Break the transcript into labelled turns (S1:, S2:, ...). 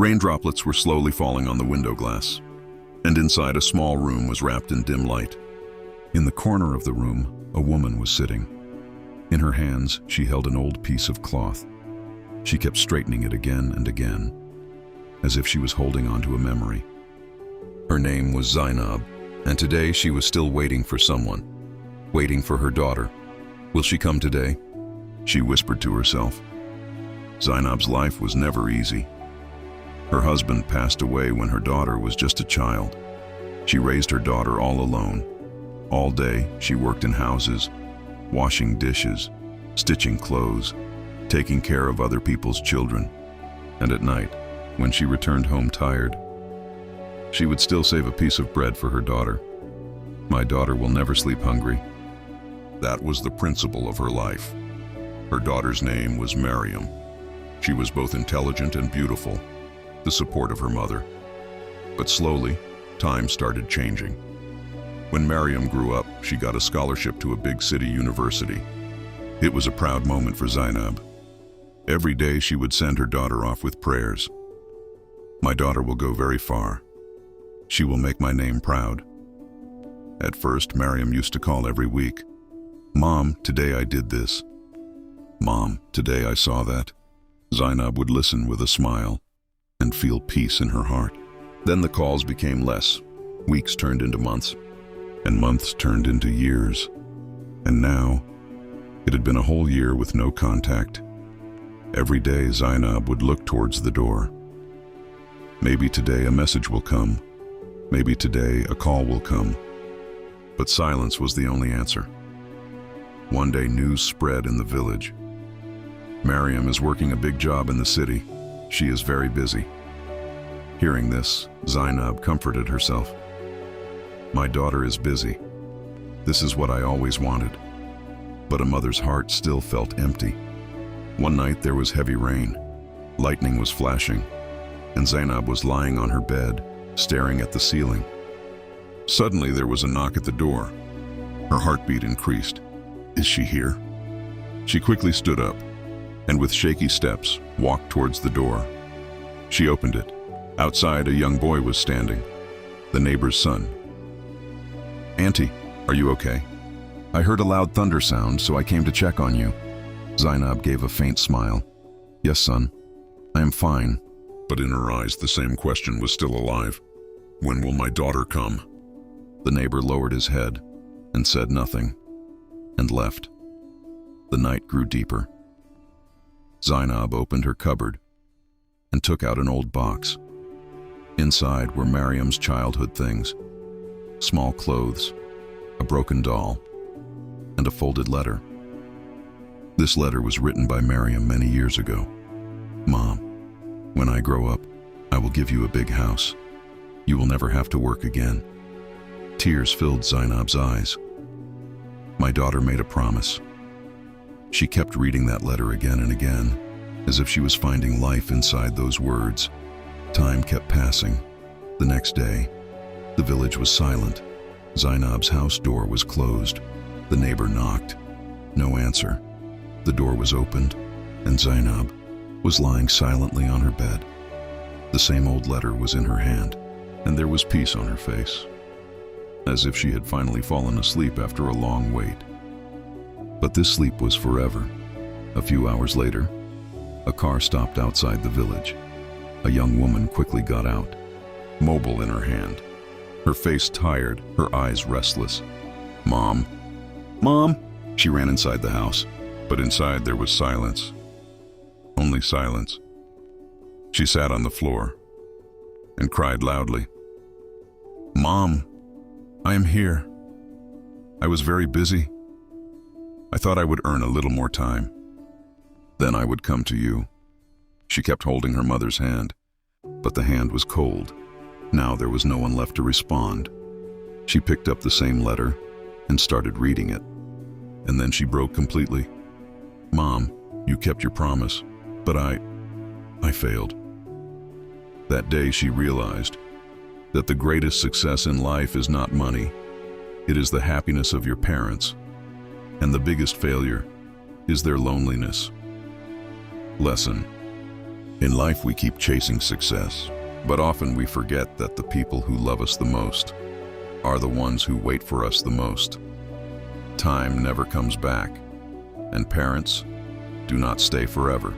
S1: Rain droplets were slowly falling on the window glass, and inside a small room was wrapped in dim light. In the corner of the room, a woman was sitting. In her hands, she held an old piece of cloth. She kept straightening it again and again, as if she was holding on to a memory. Her name was Zainab, and today she was still waiting for someone, waiting for her daughter. Will she come today? She whispered to herself. Zainab's life was never easy. Her husband passed away when her daughter was just a child. She raised her daughter all alone. All day, she worked in houses, washing dishes, stitching clothes, taking care of other people's children. And at night, when she returned home tired, she would still save a piece of bread for her daughter. My daughter will never sleep hungry. That was the principle of her life. Her daughter's name was Maryam. She was both intelligent and beautiful, the support of her mother. But slowly, time started changing. When Maryam grew up, she got a scholarship to a big city university. It was a proud moment for Zainab. Every day she would send her daughter off with prayers. My daughter will go very far. She will make my name proud. At first, Maryam used to call every week. Mom, today I did this. Mom, today I saw that. Zainab would listen with a smile and feel peace in her heart. Then the calls became less. Weeks turned into months, and months turned into years. And now, it had been a whole year with no contact. Every day, Zainab would look towards the door. Maybe today a message will come. Maybe today a call will come. But silence was the only answer. One day, news spread in the village. Maryam is working a big job in the city. She is very busy. Hearing this, Zainab comforted herself. My daughter is busy. This is what I always wanted. But a mother's heart still felt empty. One night there was heavy rain. Lightning was flashing, and Zainab was lying on her bed, staring at the ceiling. Suddenly there was a knock at the door. Her heartbeat increased. Is she here? She quickly stood up, and with shaky steps, walked towards the door. She opened it. Outside, a young boy was standing, the neighbor's son. Auntie, are you okay? I heard a loud thunder sound, so I came to check on you. Zainab gave a faint smile. Yes, son, I am fine. But in her eyes, the same question was still alive. When will my daughter come? The neighbor lowered his head and said nothing, and left. The night grew deeper. Zainab opened her cupboard and took out an old box. Inside were Maryam's childhood things, small clothes, a broken doll, and a folded letter. This letter was written by Maryam many years ago. Mom, when I grow up, I will give you a big house. You will never have to work again. Tears filled Zainab's eyes. My daughter made a promise. She kept reading that letter again and again, as if she was finding life inside those words. Time kept passing. The next day, the village was silent. Zainab's house door was closed. The neighbor knocked. No answer. The door was opened, and Zainab was lying silently on her bed. The same old letter was in her hand, and there was peace on her face, as if she had finally fallen asleep after a long wait. But this sleep was forever. A few hours later, a car stopped outside the village. A young woman quickly got out, mobile in her hand, her face tired, her eyes restless. Mom! Mom! She ran inside the house, but inside there was silence. Only silence. She sat on the floor and cried loudly. Mom! I am here. I was very busy. I thought I would earn a little more time. Then I would come to you. She kept holding her mother's hand, but the hand was cold. Now there was no one left to respond. She picked up the same letter and started reading it. And then she broke completely. Mom, you kept your promise, but I failed. That day she realized that the greatest success in life is not money. It is the happiness of your parents. And the biggest failure is their loneliness. Lesson: In life, we keep chasing success, but often we forget that the people who love us the most are the ones who wait for us the most. Time never comes back, and parents do not stay forever.